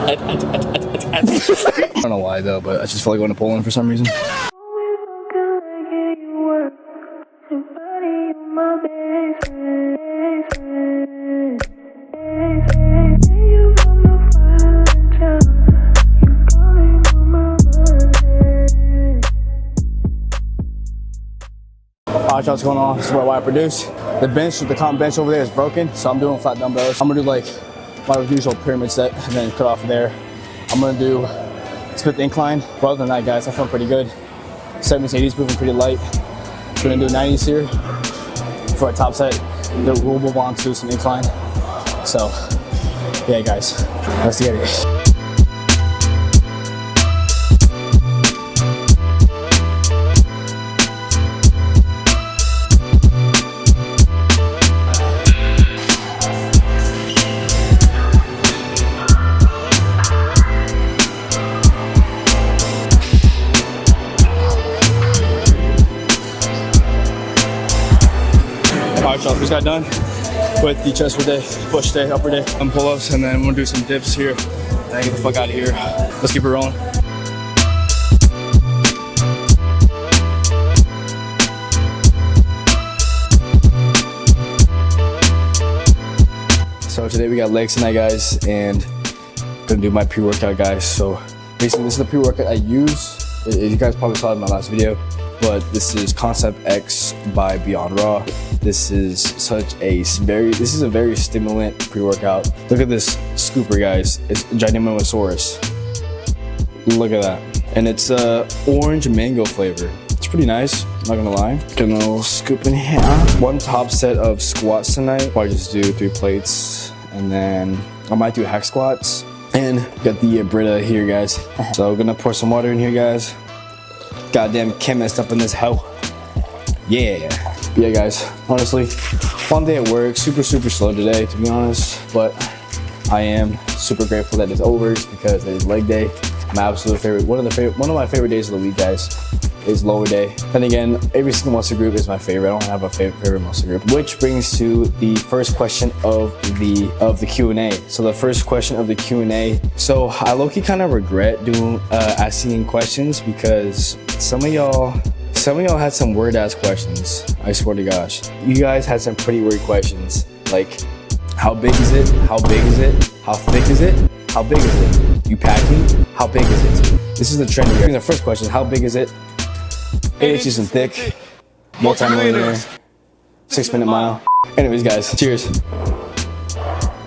I don't know why though, but I just feel like going to Poland for some reason. Alright, y'all, what's going on? This is what I produce. The bench, the comp bench over there is broken, so I'm doing flat dumbbells. I'm gonna do like my usual pyramid set and then cut off there. I'm gonna do split the incline. But other than that, guys, I feel pretty good. 70s, 80s, moving pretty light. We're gonna do 90s here for a top set. Then we'll move on to some incline. So, yeah, guys, let's get it. Alright, y'all, just got done with the chest day, push day, upper day, and pull-ups, and then I'm gonna do some dips here, and get the fuck out of here. Let's keep it rolling. So today we got legs tonight, guys, and I'm gonna do my pre-workout, guys. So basically, this is the pre-workout I use. You guys probably saw it in my last video, but this is Concept X by Beyond Raw. This is a very stimulant pre-workout. Look at this scooper, guys. It's Ginormosaurus. Look at that. And it's orange mango flavor. It's pretty nice, not gonna lie. Gonna scoop in here. One top set of squats tonight. Probably just do 3 plates, and then I might do hack squats. And got the Brita here, guys. So gonna pour some water in here, guys. Goddamn chemist up in this hell. Yeah. Yeah, guys, honestly, long day at work, super slow today, to be honest, but I am super grateful that it's over because it is leg day. My absolute favorite, one of my favorite days of the week, guys, is lower day. And again, every single muscle group is my favorite. I don't have a favorite muscle group, which brings to the first question of the Q&A. So the first question of the Q&A. So I low-key kind of regret doing asking questions because some of y'all had some weird ass questions. I swear to gosh. You guys had some pretty weird questions. Like, how big is it? How big is it? How thick is it? How big is it? You packing? How big is it? This is the trend here. The first question, how big is it? 8 inches and thick. Multi-millionaire. 6-minute mile. Anyways, guys, cheers.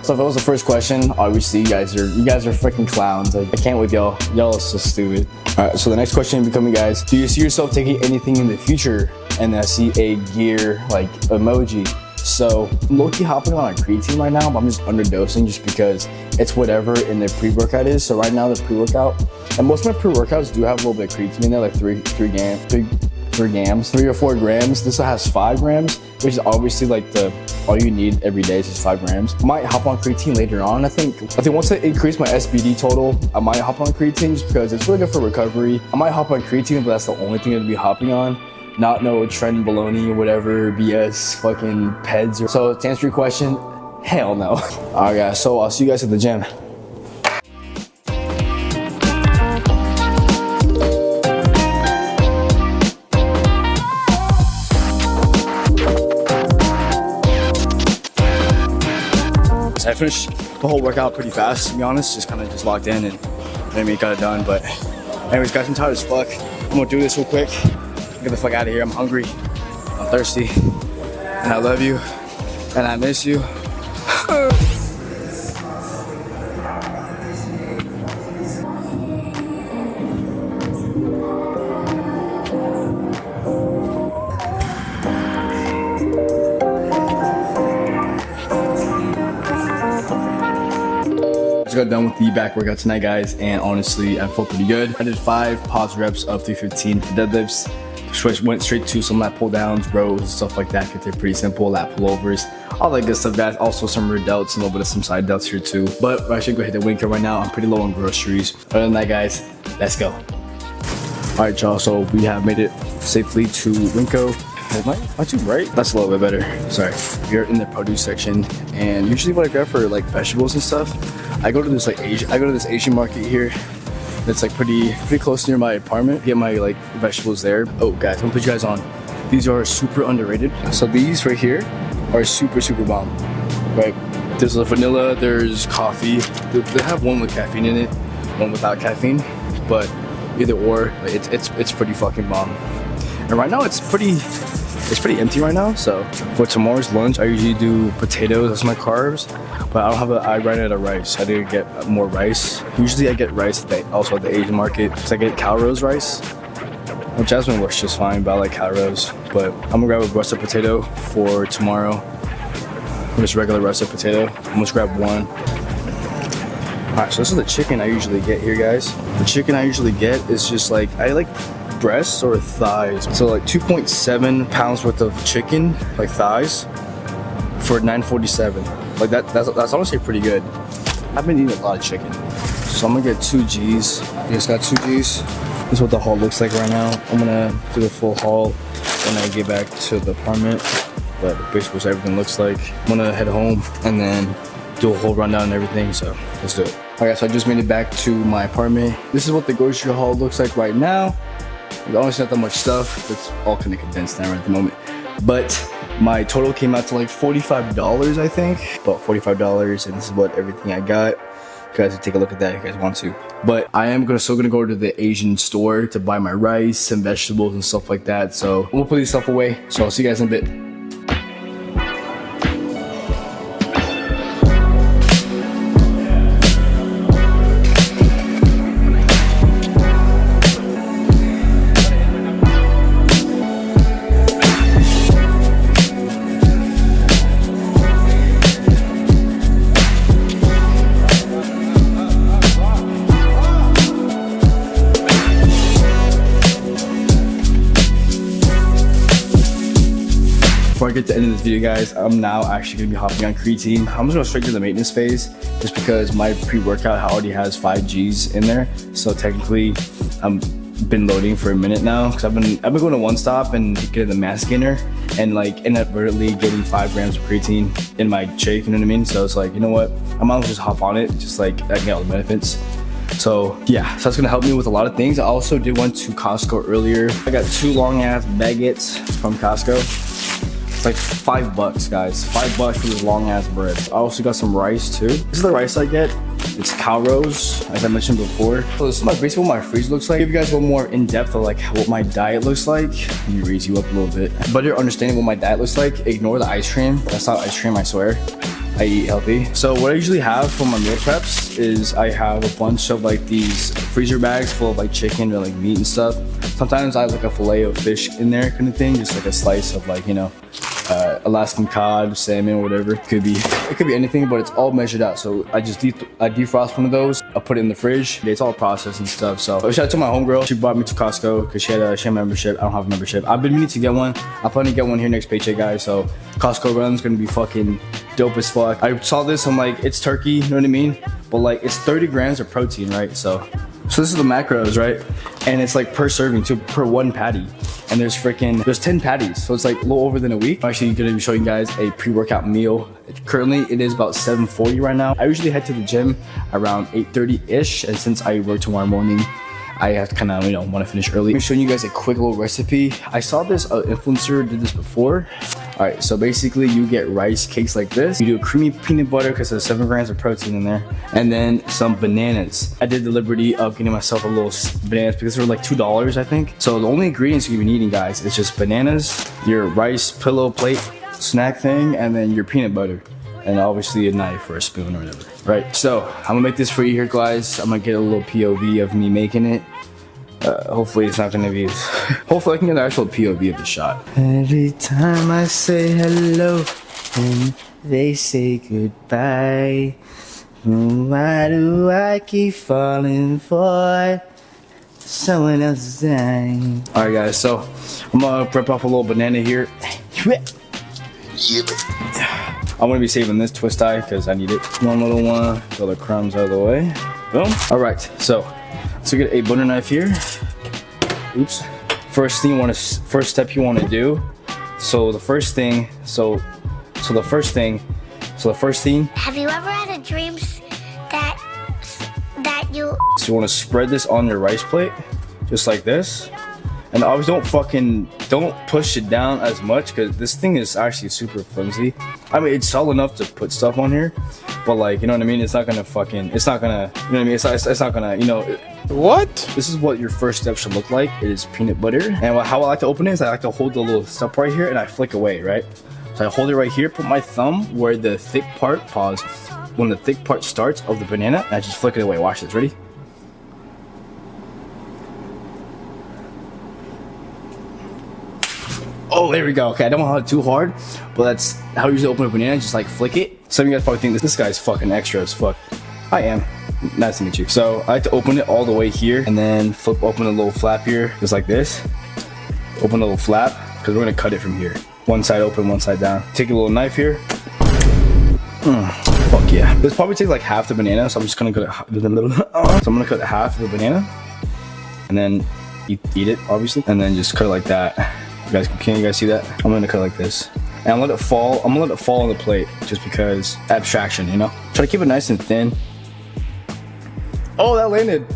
So if that was the first question, obviously you guys are freaking clowns. I can't with y'all. Y'all are so stupid. All right, so the next question becoming, guys, do you see yourself taking anything in the future? And I see a gear like emoji. So I'm low-key hopping on a creatine right now, but I'm just underdosing just because it's whatever in the pre-workout is. So right now the pre-workout, and most of my pre-workouts do have a little bit of creatine in there, like 3 or 4 grams. This one has 5 grams, which is obviously like all you need every day is just 5 grams. I might hop on creatine later on. I think once I increase my SBD total, I might hop on creatine just because it's really good for recovery. I might hop on creatine, but that's the only thing I'd be hopping on. Not no trend baloney or whatever BS fucking peds. So to answer your question, hell no. All right, guys. So I'll see you guys at the gym. So I finished the whole workout pretty fast, to be honest. Just kind of locked in and got it done. But anyways, guys, I'm tired as fuck. I'm gonna do this real quick. Get the fuck out of here. I'm hungry. I'm thirsty. And I love you. And I miss you. Just got done with the back workout tonight, guys, and honestly, I felt pretty good. I did 5 pause reps of 315 deadlifts. Went straight to some lat pull downs, rows, and stuff like that, because they're pretty simple. Lat pullovers, all that good stuff, guys. Also some rear delts, a little bit of some side delts here too. But I should go hit the Winco right now. I'm pretty low on groceries. Other than that, guys, let's go. All right, y'all. So we have made it safely to Winco. Am I too bright? That's a little bit better. Sorry. We're in the produce section, and usually what I grab for like vegetables and stuff, I go to this Asian market here. It's like pretty close near my apartment. Get my like vegetables there. Oh guys, I'm gonna put you guys on. These are super underrated. So these right here are super bomb. Right? There's a vanilla, there's coffee. They have one with caffeine in it, one without caffeine. But either or, like, it's pretty fucking bomb. And right now it's pretty empty right now. So for tomorrow's lunch, I usually do potatoes as my carbs. But I ran out of rice. I did get more rice. Usually I get rice also at the Asian market. So I get Calrose rice. Well, jasmine works just fine, but I like Calrose. But I'm gonna grab a russet potato for tomorrow. Just regular russet potato. I'm gonna grab one. Alright, so this is the chicken I usually get here, guys. The chicken I usually get is just like, I like breasts or thighs. So like 2.7 pounds worth of chicken, like thighs, for $9.47. Like that's honestly pretty good. I've been eating a lot of chicken. So I'm gonna get 2 G's. I just got 2 G's. This is what the haul looks like right now. I'm gonna do the full haul when I get back to the apartment. But basically what everything looks like. I'm gonna head home and then do a whole rundown and everything, so let's do it. Okay, so I just made it back to my apartment. This is what the grocery haul looks like right now. There's honestly not that much stuff. It's all kind of condensed now right at the moment. But my total came out to like $45, I think. About $45, and this is what everything I got. You guys can take a look at that if you guys want to. But I am still gonna go to the Asian store to buy my rice and vegetables and stuff like that. So we'll put these stuff away. So I'll see you guys in a bit. Before I get to the end of this video, guys, I'm now actually gonna be hopping on creatine. I'm just going straight to the maintenance phase just because my pre-workout already has 5 G's in there. So technically, I've been loading for a minute now because I've been going to One Stop and getting the mass gainer and like inadvertently getting 5 grams of creatine in my shake, you know what I mean? So it's like, you know what? I might as well just hop on it, just like I can get all the benefits. So yeah, so that's gonna help me with a lot of things. I also did went to Costco earlier. I got 2 long ass baguettes from Costco. It's like $5, guys. $5 for this long ass bread. I also got some rice too. This is the rice I get. It's Calrose, as I mentioned before. So this is basically what my freezer looks like. If you guys want more in depth of like what my diet looks like, let me raise you up a little bit. Better understanding what my diet looks like. Ignore the ice cream. That's not ice cream, I swear. I eat healthy. So what I usually have for my meal preps is I have a bunch of like these freezer bags full of like chicken or like meat and stuff. Sometimes I have like a fillet of fish in there kind of thing, just like a slice of like, you know, Alaskan cod, salmon, or whatever. It could be anything, but it's all measured out. So I just defrost one of those. I put it in the fridge. It's all processed and stuff. So shout out to my homegirl. She brought me to Costco because she had a membership. I don't have a membership. I've been meaning to get one. I plan to get one here next paycheck, guys. So Costco run's gonna be fucking dope as fuck. I saw this. I'm like, it's turkey. You know what I mean? But like, it's 30 grams of protein, right? So this is the macros, right? And it's like per serving, per 1 patty. And there's 10 patties. So it's like a little over than a week. I'm actually gonna be showing you guys a pre-workout meal. Currently, it is about 7:40 right now. I usually head to the gym around 8:30-ish. And since I work tomorrow morning, I have to kind of, you know, want to finish early. I'm showing you guys a quick little recipe. I saw this influencer did this before. All right, so basically you get rice cakes like this. You do a creamy peanut butter because there's 7 grams of protein in there. And then some bananas. I did the liberty of getting myself a little bananas because they were like $2, I think. So the only ingredients you've been eating, guys, is just bananas, your rice pillow plate snack thing, and then your peanut butter. And obviously a knife or a spoon or whatever. Right, so I'm gonna make this for you here, guys. I'm gonna get a little POV of me making it. Hopefully it's not gonna be hopefully I can get an actual POV of the shot. Every time I say hello and they say goodbye, why do I keep falling for someone else's time? Alright guys, so I'm gonna rip off a little banana here. I'm gonna be saving this twist tie because I need it. One little one, get all the crumbs out of the way. Boom. Alright, so get a butter knife here. Oops. First step you want to do. So the first thing. Have you ever had a dream that you. So you want to spread this on your rice plate, just like this. And always don't push it down as much, because this thing is actually super flimsy. I mean, it's solid enough to put stuff on here, but like, you know what I mean? It's not gonna, you know what I mean? It's not gonna, you know. What? This is what your first step should look like. It is peanut butter. And how I like to open it is I like to hold the little stuff right here and I flick away, right? So I hold it right here, put my thumb where the thick part, when the thick part starts of the banana, and I just flick it away. Watch this, ready? Oh, there we go. Okay, I don't want to too hard, but that's how I usually open a banana. Just like flick it. Some of you guys probably think this guy's fucking extra as fuck. I am. Nice to meet you. So I like to open it all the way here and then open a little flap here, just like this. Open a little flap, because we're gonna cut it from here. One side open, one side down. Take a little knife here. Fuck yeah. This probably takes like half the banana, so I'm just gonna cut it. So I'm gonna cut half of the banana, and then eat it, obviously, and then just cut it like that. Can you guys see that? I'm gonna cut it like this. And I'm gonna let it fall on the plate, just because abstraction, you know? Try to keep it nice and thin. Oh, that landed.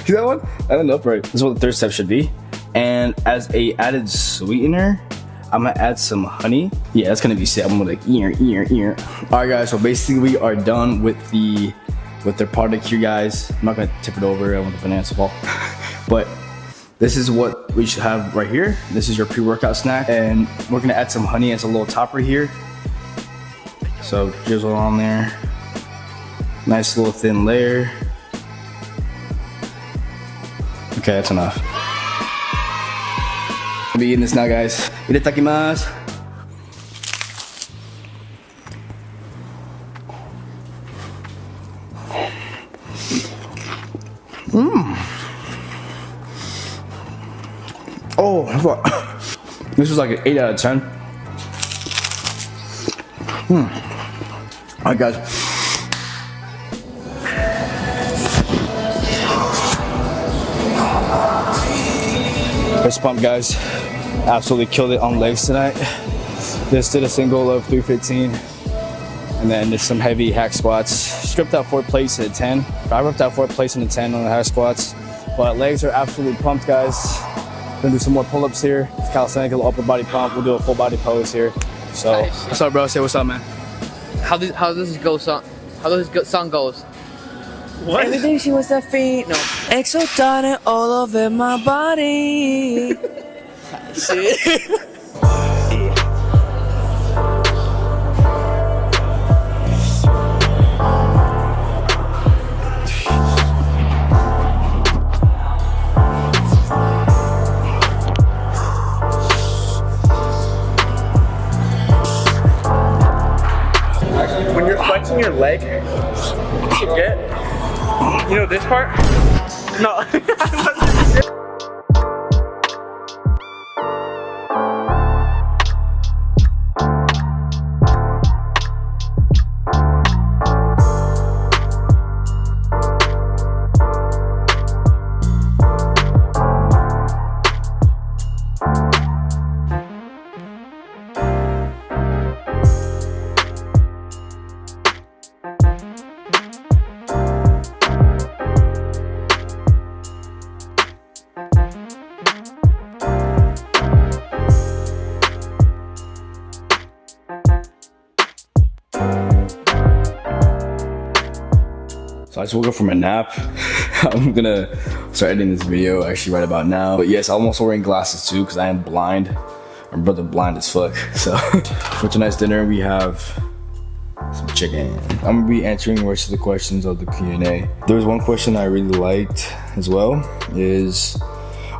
See that one? That landed upright. This is what the third step should be. And as a added sweetener, I'm gonna add some honey. Yeah, that's gonna be sick. I'm gonna like ear. All right, guys. So basically, we are done with their product here, guys. I'm not gonna tip it over. I want the bananas to fall. But this is what we should have right here. This is your pre-workout snack, and we're gonna add some honey as a little topper here. So drizzle on there. Nice little thin layer. Okay, that's enough. I'll be eating this now, guys. Itadakimasu. Oh, this was like an 8 out of 10. All right, guys. Fist pump, guys. Absolutely killed it on legs tonight. Just did a single of 315, and then just some heavy hack squats. Stripped out 4 plates at 10. I ripped out 4 plates in the 10 on the hack squats. But legs are absolutely pumped, guys. Gonna do some more pull-ups here. It's calisthenics, a little upper body pump. We'll do a full body pose here. So, nice. What's up, bro? Say what's up, man. How does this go song? How does this song goes? What? Everything she was that feet. No. Exotic all over my body. Shit. When you're flexing your leg, you get, you know this part? No. So I just woke up from a nap. I'm gonna start editing this video actually right about now. But yes, I'm also wearing glasses too because I am blind. My brother blind as fuck. So for tonight's dinner, we have some chicken. I'm gonna be answering the rest of the questions of the Q&A. There was one question I really liked as well, is,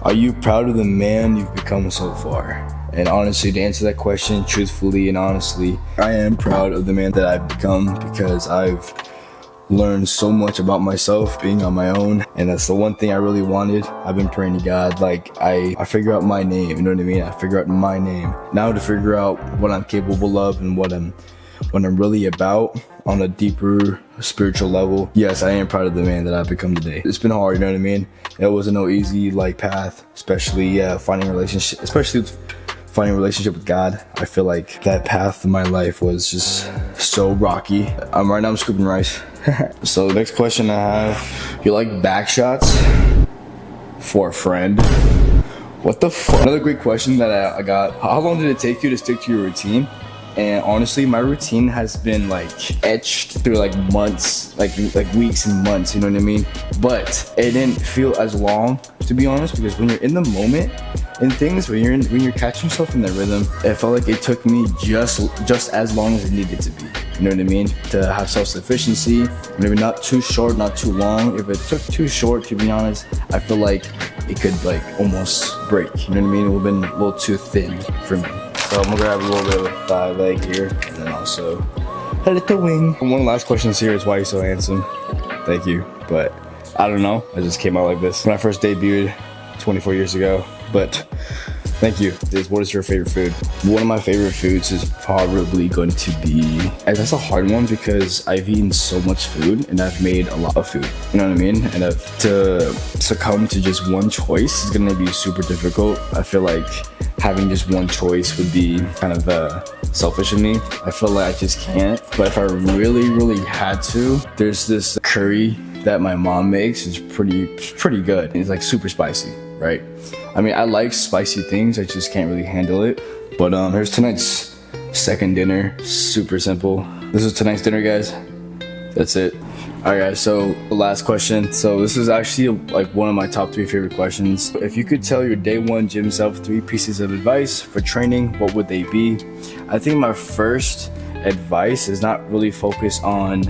are you proud of the man you've become so far? And honestly, to answer that question truthfully and honestly, I am proud of the man that I've become, because I've learned so much about myself being on my own, and that's the one thing I really wanted. I've been praying to God, like I figure out my name, you know what I mean? I figure out my name. Now to figure out what I'm capable of and what I'm really about on a deeper spiritual level. Yes, I am proud of the man that I've become today. It's been hard, you know what I mean? It wasn't no easy path, especially finding a relationship, especially finding a relationship with God. I feel like that path in my life was just so rocky. Right now I'm scooping rice. So the next question I have, you like back shots for a friend? What the fuck? Another great question that I got. How long did it take you to stick to your routine? And honestly, my routine has been like etched through like months, like weeks and months, you know what I mean? But it didn't feel as long, to be honest, because when you're in the moment and things, when you're catching yourself in that rhythm, it felt like it took me just as long as it needed to be. You know what I mean? To have self-sufficiency, maybe not too short, not too long. If it took too short, to be honest, I feel like it could like almost break. You know what I mean? It would have been a little too thin for me. So I'm gonna grab a little bit of a thigh leg here, and then also head at the wing. One last question here is why you're so handsome. Thank you, but I don't know. I just came out like this when I first debuted 24 years ago. But thank you. What is your favorite food? One of my favorite foods is probably going to be, and that's a hard one because I've eaten so much food and I've made a lot of food. You know what I mean? And to succumb to just one choice is gonna be super difficult. I feel like having just one choice would be kind of selfish of me. I feel like I just can't. But if I really had to, there's this curry that my mom makes. It's pretty good. It's like super spicy, right? I mean, I like spicy things. I just can't really handle it. But here's tonight's second dinner. Super simple. This is tonight's dinner, guys. That's it. Alright guys, so the last question. So this is actually like one of my top 3 favorite questions. If you could tell your day one gym self 3 pieces of advice for training, what would they be? I think my first advice is not really focus on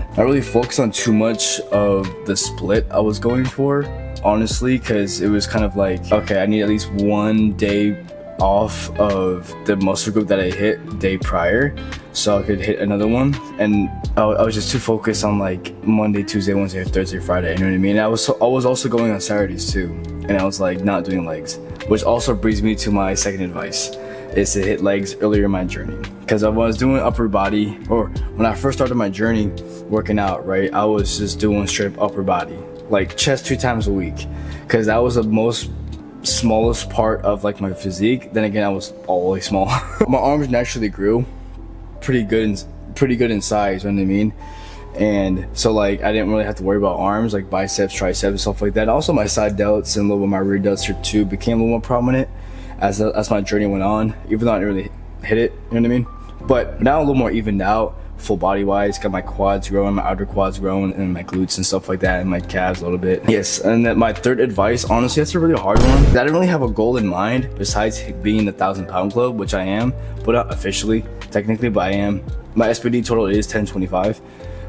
too much of the split I was going for, honestly, because it was kind of like, okay, I need at least one day off of the muscle group that I hit the day prior so I could hit another one, and I was just too focused on like Monday, Tuesday, Wednesday, Thursday, Friday, you know what I mean? I was also going on Saturdays too, and I was like not doing legs, which also brings me to my second advice, is to hit legs earlier in my journey. Because when I was doing upper body, or when I first started my journey working out, right, I was just doing straight upper body, like chest 2 times a week, because that was the smallest part of like my physique. Then again, I was always small. My arms naturally grew pretty good in size, you know what I mean? And so like I didn't really have to worry about arms, like biceps, triceps, stuff like that. Also my side delts and a little bit of my rear delts here too became a little more prominent as my journey went on, even though I didn't really hit it, you know what I mean? But now a little more evened out, full body wise, got my quads growing, my outer quads growing, and my glutes and stuff like that, and my calves a little bit. Yes, and then my third advice, honestly, that's a really hard one. I didn't really have a goal in mind besides being in the 1,000-pound club, which I am, but not officially, technically, but I am. My SPD total is 1025,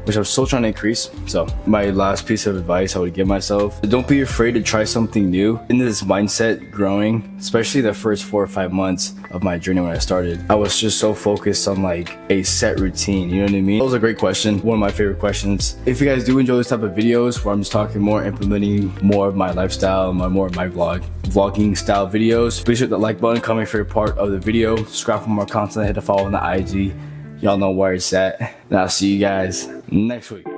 which I'm still trying to increase. So my last piece of advice I would give myself, don't be afraid to try something new. In this mindset growing, especially the first 4 or 5 months of my journey when I started, I was just so focused on like a set routine, you know what I mean? That was a great question, one of my favorite questions. If you guys do enjoy this type of videos where I'm just talking more, implementing more of my lifestyle, more of my vlogging style videos, please hit the like button, comment your favorite part of the video, subscribe for more content, hit the follow on the IG. Y'all know where it's at. And I'll see you guys next week.